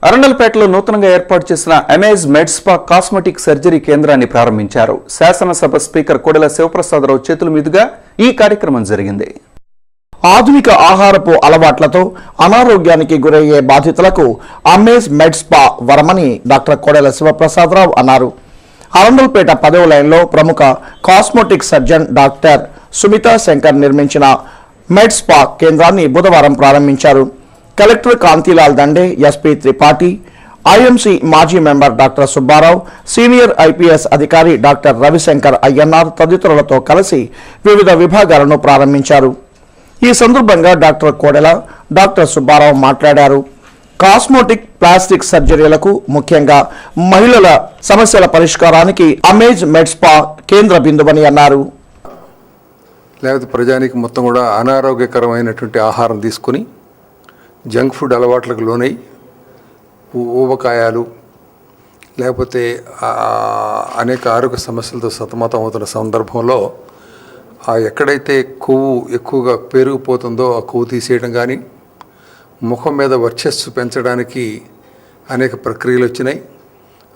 అరండల్పేటలో నూతనంగా ఏర్పాటు చేసిన అమేజ్ మెడ్స్పా కాస్మెటిక్ సర్జరీ కేంద్రాన్ని ప్రారంభించారు. శాసనసభ స్పీకర్ కోడెల శివప్రసాదరావు చేతుల మీదుగా ఈ కార్యక్రమం జరిగింది. ఆధునిక ఆహారపు అలవాట్లతో అనారోగ్యానికి గురయ్యే బాధితులకు అమేజ్ మెడ్స్పా వరమని డాక్టర్ కోడెల శివప్రసాదరావు అన్నారు. అరండల్పేట 10వ లైన్లో ప్రముఖ cosmetic surgeon doctor Sumitha Shankar నిర్మించిన మెడ్స్పా కేంద్రాన్ని బుధవారం ప్రారంభించారు. Collector Kantilal Dande, SP Tripathi, IMC మాజీ member doctor Subbarao, senior IPS అధికారి డాక్టర్ రవిశంకర్ అయ్యన్నార్ తదితరులతో కలిసి వివిధ విభాగాలను ప్రారంభించారు. ఈ సందర్భంగా డాక్టర్ కోడెల, డాక్టర్ సుబ్బారావు మాట్లాడారు. కాస్మెటిక్ ప్లాస్టిక్ సర్జరీలకు, ముఖ్యంగా మహిళల సమస్యల పరిష్కారానికి అమేజ్ మెడ్స్పా కేంద్ర బిందువని అన్నారు. లేకపోతే ప్రజానికి మొత్తం కూడా అనారోగ్యకరమైనటువంటి ఆహారం తీసుకుని జంక్ ఫుడ్ అలవాట్లకు లోనై ఊబకాయాలు లేకపోతే అనేక ఆరోగ్య సమస్యలతో సతమతం అవుతున్న సందర్భంలో ఎక్కడైతే కొవ్వు ఎక్కువగా పెరిగిపోతుందో ఆ కొవ్వు తీసేయడం కానీ, ముఖం మీద వర్చస్సు పెంచడానికి అనేక ప్రక్రియలు వచ్చినాయి.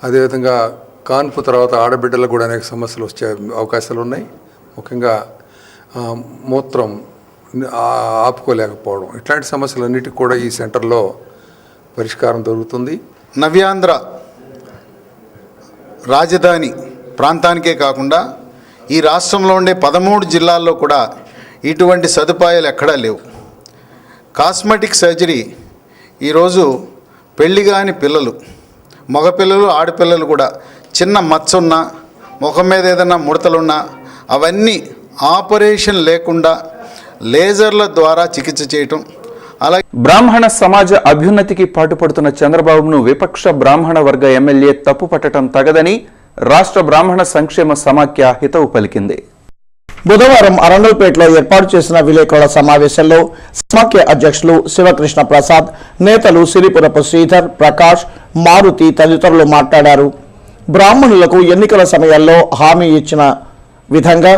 అదేవిధంగా కాన్పు తర్వాత ఆడబిడ్డలకు కూడా అనేక సమస్యలు వచ్చే అవకాశాలు ఉన్నాయి. ముఖ్యంగా మూత్రం ఆపుకోలేకపోవడం, ఇట్లాంటి సమస్యలన్నిటికీ కూడా ఈ సెంటర్లో పరిష్కారం దొరుకుతుంది. నవ్యాంధ్ర రాజధాని ప్రాంతానికే కాకుండా ఈ రాష్ట్రంలో ఉండే 13 జిల్లాల్లో కూడా ఇటువంటి సదుపాయాలు ఎక్కడా లేవు. కాస్మెటిక్ సర్జరీ ఈరోజు పెళ్లి కాని పిల్లలు, మగపిల్లలు, ఆడపిల్లలు కూడా చిన్న మచ్చ ఉన్నా, ముఖం మీద ఏదైనా ముడతలున్నా అవన్నీ ఆపరేషన్ లేకుండా లేజర్ల ద్వారా చికిత్స చేయటం. అలాగే బ్రాహ్మణ సమాజ అభ్యున్నతికి పాటుపడుతున్న చంద్రబాబును విపక్ష బ్రాహ్మణ వర్గ ఎమ్మెల్యే తప్పుపట్టడం తగదని రాష్ట్ర బ్రాహ్మణ సంక్షేమ సమాఖ్య హితవు పలికింది. బుధవారం అరండల్పేటలో ఏర్పాటు చేసిన విలేకరుల సమావేశంలో సమాఖ్య అధ్యక్షులు శివకృష్ణ ప్రసాద్, నేతలు సిరిపురపు శ్రీధర్, ప్రకాష్, మారుతి తదితరులు మాట్లాడారు. బ్రాహ్మణులకు ఎన్నికల సమయాల్లో హామీ ఇచ్చిన విధంగా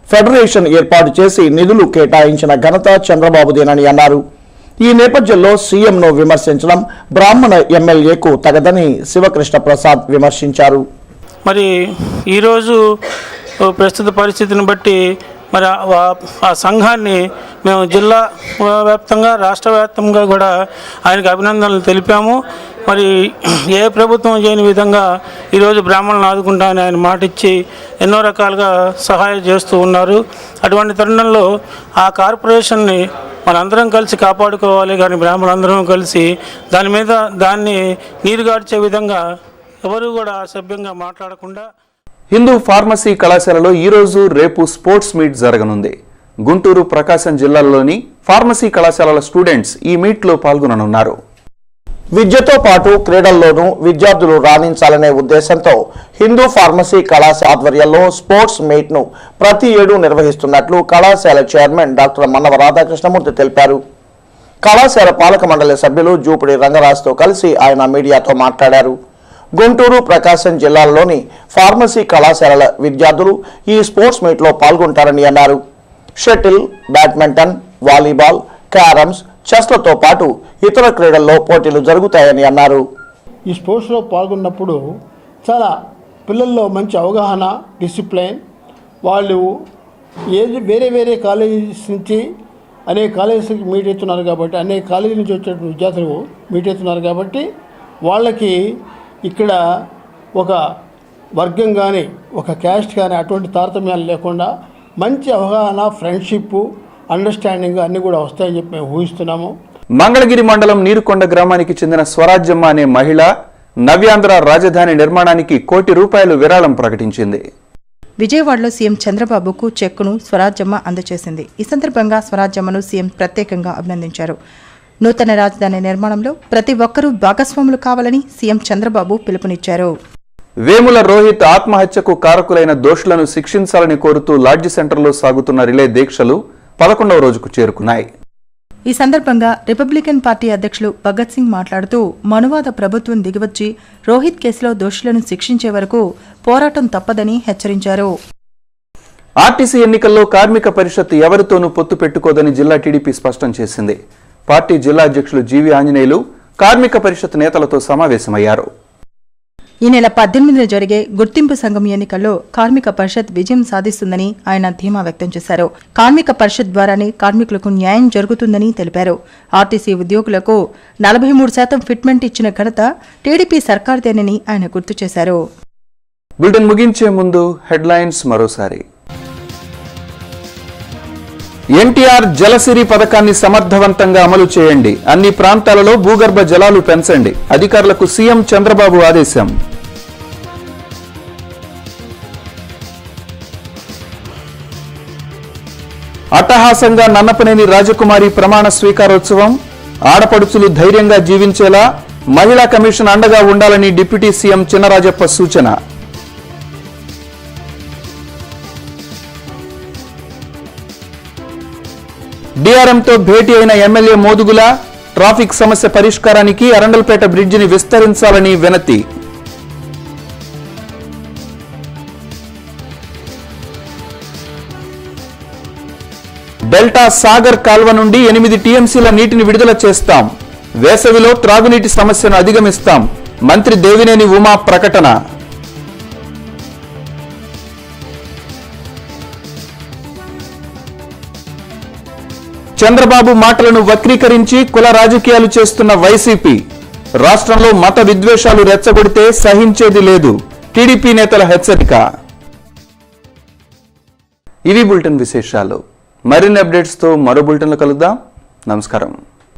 ఫెడరేషన్ ఏర్పాటు చేసి నిధులు కేటాయించిన ఘనత చంద్రబాబుదేనని అన్నారు. ఈ నేపథ్యంలో సీఎంను విమర్శించడం బ్రాహ్మణ ఎమ్మెల్యేకు తగదని శివకృష్ణ ప్రసాద్ విమర్శించారు. మరి ఈరోజు ప్రస్తుత పరిస్థితిని బట్టి మరి ఆ సంఘాన్ని మేము జిల్లా వ్యాప్తంగా, రాష్ట్ర వ్యాప్తంగా కూడా ఆయనకు అభినందనలు తెలిపాము. మరి ఏ ప్రభుత్వం చేయని విధంగా ఈరోజు బ్రాహ్మణులను ఆదుకుంటామని ఆయన మాట ఇచ్చి ఎన్నో రకాలుగా సహాయం చేస్తూ ఉన్నారు. అటువంటి తరుణంలో ఆ కార్పొరేషన్ని మనందరం కలిసి కాపాడుకోవాలి, కానీ బ్రాహ్మణులందరం కలిసి దాన్ని నీరుగార్చే విధంగా ఎవరు కూడా సభ్యంగా మాట్లాడకుండా హిందూ ఫార్మసీ కళాశాలలో ఈరోజు రేపు స్పోర్ట్స్ మీట్ జరగనుంది. గుంటూరు, ప్రకాశం జిల్లాల్లోని ఫార్మసీ కళాశాలల స్టూడెంట్స్ ఈ మీట్లో పాల్గొననున్నారు. విద్యతో పాటు క్రీడల్లోనూ విద్యార్థులు రాణించాలనే ఉద్దేశంతో హిందూ ఫార్మసీ కళాశాల ఆధ్వర్యంలో స్పోర్ట్స్ మీట్ ను ప్రతి ఏడు నిర్వహిస్తున్నట్లు కళాశాల చైర్మన్ డాక్టర్ మన్నవ రాధాకృష్ణమూర్తి తెలిపారు. కళాశాల పాలక మండలి సభ్యులు జూపిడి రంగరాజుతో కలిసి ఆయన మీడియాతో మాట్లాడారు. గుంటూరు, ప్రకాశం జిల్లాల్లోని ఫార్మసీ కళాశాలల విద్యార్థులు ఈ స్పోర్ట్స్ మీట్లో పాల్గొంటారని అన్నారు. షటిల్, బ్యాడ్మింటన్, వాలీబాల్, క్యారమ్స్, చెస్లతో పాటు ఇతర క్రీడల్లో పోటీలు జరుగుతాయని అన్నారు. ఈ స్పోర్ట్స్లో పాల్గొన్నప్పుడు చాలా పిల్లల్లో మంచి అవగాహన, డిసిప్లైన్, వాళ్ళు వేరే వేరే కాలేజెస్ నుంచి అనేక కాలేజెస్కి మీట్ అవుతున్నారు కాబట్టి, అనేక కాలేజీ నుంచి వచ్చే విద్యార్థులు మీట్ అవుతున్నారు కాబట్టి వాళ్ళకి ఇక్కడ ఒక వర్గం కానీ, ఒక క్యాస్ట్ కానీ అటువంటి తారతమ్యాలు లేకుండా మంచి అవగాహన, ఫ్రెండ్షిప్, అండర్స్టాండింగ్ అన్నీ కూడా వస్తాయని చెప్పి మేము ఊహిస్తున్నాము. మంగళగిరి మండలం నీరుకొండ గ్రామానికి చెందిన స్వరాజ్యమ్మ అనే మహిళ నవ్యాంధ్ర రాజధాని నిర్మాణానికి ₹1 కోటి విరాళం ప్రకటించింది. విజయవాడలో సీఎం చంద్రబాబుకు చెక్కును స్వరాజ్యమ్మ అందజేసింది. ఈ సందర్భంగా స్వరాజ్యమ్మను సీఎం ప్రత్యేకంగా అభినందించారు. నూతన రాజధాని నిర్మాణంలో ప్రతి ఒక్కరూ భాగస్వాములు కావాలని సీఎం చంద్రబాబు పిలుపునిచ్చారు. వేముల రోహిత్ ఆత్మహత్యకు కారకులైన దోషులను శిక్షించాలని కోరుతూ లాడ్జి సెంటర్లో సాగుతున్న రిలే దీక్షలు 11వ రోజుకు చేరుకున్నాయి. ఈ సందర్భంగా రిపబ్లికన్ పార్టీ అధ్యక్షులు భగత్ సింగ్ మాట్లాడుతూ మనువాద ప్రభుత్వం దిగివచ్చి రోహిత్ కేసులో దోషులను శిక్షించే వరకు పోరాటం తప్పదని హెచ్చరించారు. ఆర్టీసీ ఎన్నికల్లో కార్మిక పరిషత్ ఎవరితోనూ పొత్తు పెట్టుకోదని జిల్లా టీడీపీ స్పష్టం చేసింది. పార్టీ జిల్లా అధ్యక్షులు జీవి ఆంజనేయులు కార్మిక పరిషత్ నేతలతో సమావేశమయ్యారు. ఈ నెల 18న జరిగే గుర్తింపు సంఘం ఎన్నికల్లో కార్మిక పరిషత్ విజయం సాధిస్తుందని ఆయన ధీమా వ్యక్తం చేశారు. కార్మిక పరిషత్ ద్వారానే కార్మికులకు న్యాయం జరుగుతుందని తెలిపారు. ఆర్టీసీ ఉద్యోగులకు 43% ఫిట్మెంట్ ఇచ్చిన ఘనత టీడీపీ సర్కార్దేనని ఆయన గుర్తు చేశారు. బులెటిన్ ముగించే ముందు హెడ్లైన్స్ మరోసారి. ఎన్టీఆర్ జలసిరి పథకాన్ని సమర్థవంతంగా అమలు చేయండి. అన్ని ప్రాంతాలలో భూగర్భ జలాలు పెంచండి. అధికారులకు సీఎం చంద్రబాబు ఆదేశం. అట్టహాసంగా నన్నపనేని రాజకుమారి ప్రమాణ స్వీకారోత్సవం. ఆడపడుచులు ధైర్యంగా జీవించేలా మహిళా కమిషన్ అండగా ఉండాలని డిప్యూటీ సీఎం చినరాజప్ప సూచన. డిఆర్ఎంతో భేటీ అయిన ఎమ్మెల్యే మోదుగుల. ట్రాఫిక్ సమస్య పరిష్కారానికి అరండల్పేట బ్రిడ్జిని విస్తరించాలని వినతి. డెల్టా సాగర్ కాల్వ నుండి 8 టీఎంసీల నీటిని విడుదల చేస్తాం. వేసవిలో త్రాగునీటి సమస్యను అధిగమిస్తాం. మంత్రి దేవినేని ఉమా ప్రకటన. చంద్రబాబు మాటలను వక్రీకరించి కుల రాజకీయాలు చేస్తున్న వైసీపీ. రాష్ట్రంలో మత విద్వేషాలు రెచ్చగొడితే సహించేది లేదు. టీడీపీ నేతల హెచ్చరిక. ఇవి బులెటిన్ విశేషాలు. మరిన్ని అప్డేట్స్తో మరో బులెటిన్లో కలుద్దాం. నమస్కారం.